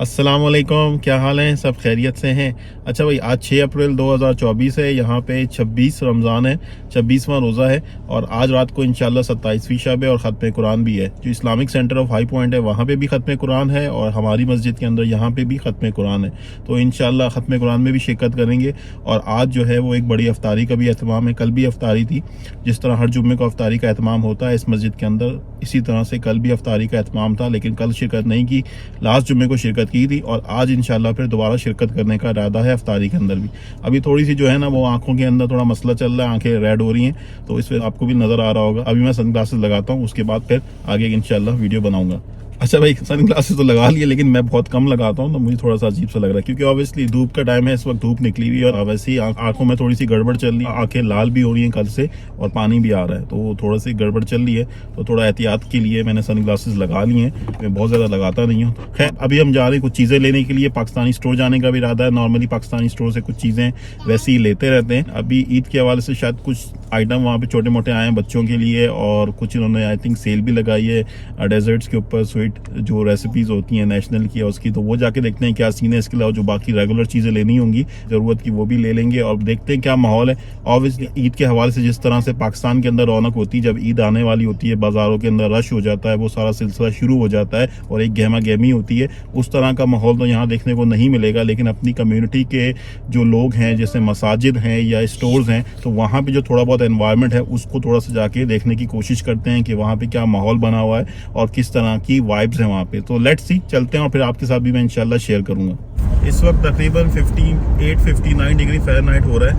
अस्सलाम वालेकुम, क्या हाल है? सब खैरियत से हैं? अच्छा भाई, आज 6 अप्रैल 2024 है। यहाँ पे 26 रमज़ान है, 26वां रोज़ा है और आज रात को इंशाल्लाह 27वीं शब है और ख़त्म कुरान भी है। जो Islamic centre of high point है वहाँ पे भी ख़त्म कुरान है और हमारी मस्जिद के अंदर यहाँ पे भी ख़त्म कुरान है। तो इंशाल्लाह ख़त्म कुरान में भी शिरकत करेंगे। और आज जो है वो एक बड़ी अफ्तारी का भी एहतमाम है। कल भी अफ्तारी थी, जिस तरह हर जुम्मे को अफ्तारी का एहतमाम होता है इस मस्जिद के अंदर, इसी तरह से कल भी अफ्तारी का एहतमाम था, लेकिन कल शिरकत नहीं की, लास्ट जुम्मे को शिरकत की थी और आज इंशाल्लाह फिर दोबारा शिरकत करने का इरादा है अफ्तारी के अंदर भी। अभी थोड़ी सी जो है ना वो आंखों के अंदर थोड़ा मसला चल रहा है, आंखें रेड हो रही हैं, तो इस पर आपको भी नजर आ रहा होगा। अभी मैं सनग्लासेस लगाता हूँ, उसके बाद फिर आगे इंशाल्लाह वीडियो बनाऊंगा। अच्छा भाई, सनग्लासेस तो लगा लिए लेकिन मैं बहुत कम लगाता हूँ, तो मुझे थोड़ा सा अजीब सा लग रहा है क्योंकि ऑब्वियसली धूप का टाइम है, इस वक्त धूप निकली हुई है और वैसे ही आंखों में थोड़ी सी गड़बड़ चल रही है, आंखें लाल भी हो रही हैं कल से और पानी भी आ रहा है, तो थोड़ा सी गड़बड़ चल रही है। तो थोड़ा एहतियात के लिए मैंने सनग्लासेस लगा लिए हैं, मैं बहुत ज़्यादा लगाता नहीं हूँ। खैर, अभी हम जा रहे हैं कुछ चीज़ें लेने के लिए, पाकिस्तानी स्टोर जाने का भी इरादा है। नॉर्मली पाकिस्तानी स्टोर से कुछ चीज़ें वैसे ही लेते रहते हैं। अभी ईद के हवाले से शायद कुछ आइटम वहाँ पे छोटे मोटे आए हैं बच्चों के लिए और कुछ इन्होंने आई थिंक सेल भी लगाई है डेजर्ट्स के ऊपर, स्वीट जो रेसिपीज होती हैं नेशनल की उसकी, तो वो जाके देखते हैं क्या सीन है। इसके अलावा जो बाकी रेगुलर चीज़ें लेनी होंगी ज़रूरत की वो भी ले लेंगे और देखते हैं क्या माहौल है। ऑब्वियसली ईद के हवाले से जिस तरह से पाकिस्तान के अंदर रौनक होती है, जब ईद आने वाली होती है बाज़ारों के अंदर रश हो जाता है, वो सारा सिलसिला शुरू हो जाता है और एक गहमा गहमी होती है। उस तरह का माहौल तो यहाँ देखने को नहीं मिलेगा, लेकिन अपनी कम्युनिटी के जो लोग हैं, जैसे मसाजिद हैं या स्टोर्स हैं, तो वहाँ पे जो थोड़ा बहुत एनवायरनमेंट है उसको थोड़ा सा जाके देखने की कोशिश करते हैं कि वहाँ पे क्या माहौल बना हुआ है और किस तरह की वाइब्स हैं वहाँ पे। तो लेट्स सी, चलते हैं और फिर आपके साथ भी मैं इंशाल्लाह शेयर करूँगा। इस वक्त तकरीबन 58-59 डिग्री फ़ारेनहाइट हो रहा है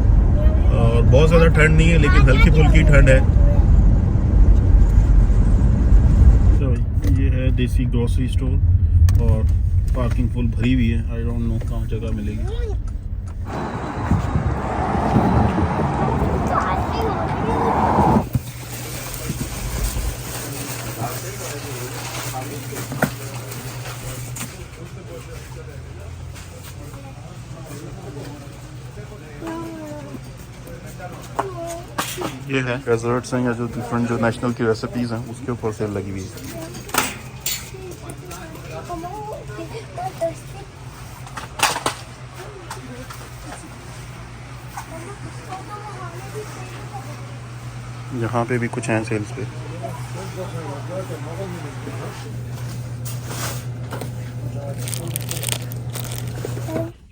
और बहुत ज़्यादा ठंड नहीं है, लेकिन हल्की फुल्की ठंड है। तो ये है देसी ग्रोसरी स्टोर और पार्किंग फुल भरी हुई है। आई डोंट नो कहाँ जगह मिलेगी। ये है डेजर्ट्स हैं या जो डिफरेंट जो नेशनल की रेसिपीज़ हैं उसके ऊपर सेल लगी हुई है। यहाँ पे भी कुछ हैं सेल्स पे।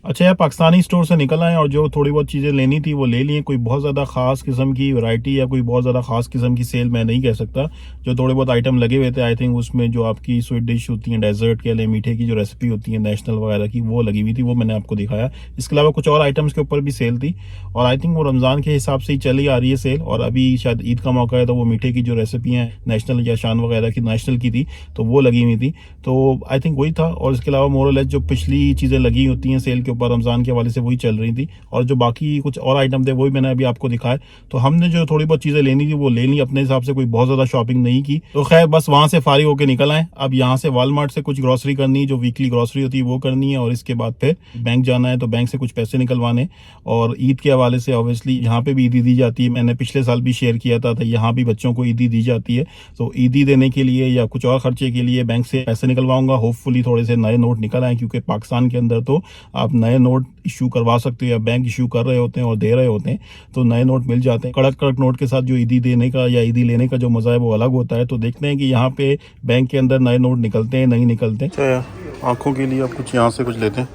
अच्छा यार, पाकिस्तानी स्टोर से निकल आए और जो थोड़ी बहुत चीज़ें लेनी थी वो ले ली। कोई बहुत ज़्यादा ख़ास किस्म की वैरायटी या कोई बहुत ज़्यादा ख़ास किस्म की सेल मैं नहीं कह सकता। जो थोड़े बहुत आइटम लगे हुए थे, आई थिंक उसमें जो आपकी स्वीट डिश होती हैं, डेजर्ट के लिए मीठे की जो रेसिपी होती है नेशनल वगैरह की, वो लगी हुई थी, वो मैंने आपको दिखाया। इसके अलावा कुछ और आइटम्स के ऊपर भी सेल थी और आई थिंक वो रमज़ान के हिसाब से ही चली आ रही है सेल। और अभी शायद ईद का मौका है तो वो मीठे की जो रेसिपी हैं नेशनल या शान वगैरह की, नेशनल की थी, तो वो लगी हुई थी। तो आई थिंक वही था। और इसके अलावा मोरलेस जो पिछली चीज़ें लगी होती हैं सेल के ऊपर रमज़ान के हवाले से वही चल रही थी और जो बाकी कुछ और आइटम थे वही मैंने अभी आपको दिखाए। तो हमने जो थोड़ी बहुत चीज़ें लेनी थी वो ले ली अपने हिसाब से, कोई बहुत ज़्यादा शॉपिंग नहीं की। तो खैर बस वहाँ से फारिग होकर निकल आए। अब यहाँ से वॉलमार्ट से कुछ ग्रॉसरी करनी, जो वीकली ग्रॉसरी होती है वो करनी है और इसके बाद फिर बैंक जाना है, तो बैंक से कुछ पैसे निकलवाने। और ईद के हवाले से ऑब्वियसली यहाँ पे भी ईदी दी जाती है, मैंने पिछले साल भी शेयर किया था, यहाँ भी बच्चों को ईदी दी जाती है। तो ईदी देने के लिए या कुछ और खर्चे के लिए बैंक से पैसे निकलवाऊंगा। होपफुली थोड़े से नए नोट निकल आए, क्योंकि पाकिस्तान के अंदर तो आप नए नोट इशू करवा सकते हो या बैंक इशू कर रहे होते हैं और दे रहे होते हैं, तो नए नोट मिल जाते हैं। कड़क कड़क नोट के साथ जो ईदी देने का या ईदी लेने का जो मजा है वो अलग होता है। तो देखते हैं कि यहाँ पे बैंक के अंदर नए नोट निकलते हैं नहीं निकलते। अच्छा, आंखों के लिए आप कुछ यहाँ से कुछ लेते हैं,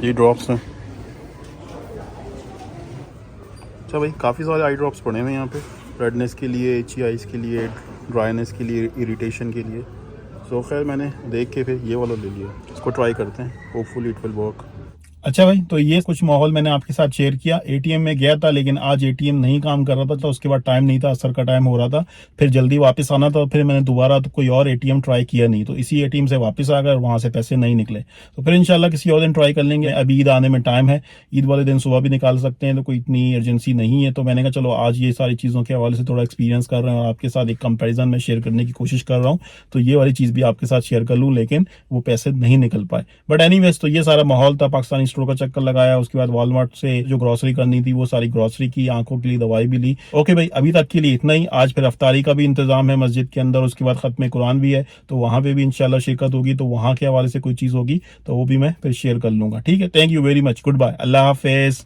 ये ड्रॉप्स हैं। अच्छा भाई, काफ़ी सारे आई ड्रॉप्स पड़े हुए हैं यहाँ पे, रेडनेस के लिए, इची आइज के लिए, ड्राइनेस के लिए, इरिटेशन के लिए। सो खैर मैंने देख के फिर ये वाला ले लिया, इसको ट्राई करते हैं, होपफुली इट विल वर्क। अच्छा भाई, तो ये कुछ माहौल मैंने आपके साथ शेयर किया। एटीएम में गया था लेकिन आज एटीएम नहीं काम कर रहा था, तो उसके बाद टाइम नहीं था, असर का टाइम हो रहा था, फिर जल्दी वापस आना था, फिर मैंने दोबारा तो कोई और एटीएम ट्राई किया नहीं, तो इसी एटीएम से वापस आ गए और वहाँ से पैसे नहीं निकले। तो फिर इंशाल्लाह किसी और दिन ट्राई कर लेंगे। अभी ईद आने में टाइम है, ईद वाले दिन सुबह भी निकाल सकते हैं, तो कोई इतनी अर्जेंसी नहीं है। तो मैंने कहा चलो आज ये सारी चीज़ों के हवाले से थोड़ा एक्सपीरियंस कर रहे हैं और आपके साथ एक कंपेरिजन में शेयर करने की कोशिश कर रहा हूँ, तो ये वाली चीज़ भी आपके साथ शेयर कर लूँ, लेकिन वो पैसे नहीं निकल पाए। बट एनीवेज, तो ये सारा माहौल था पाकिस्तानी स्टोर का चक्कर लगाया, उसके बाद वॉलमार्ट से जो ग्रोसरी करनी थी वो सारी ग्रोसरी की, आंखों के लिए दवाई भी ली। ओके भाई, अभी तक के लिए इतना ही। आज फिर अफ्तारी का भी इंतजाम है मस्जिद के अंदर, उसके बाद खत्म कुरान भी है, तो वहां पे भी इंशाल्लाह शिरकत होगी, तो वहां के हवाले से कोई चीज होगी तो वो भी मैं फिर शेयर कर लूंगा। ठीक है, thank you very much, good bye, अल्लाह हाफिज।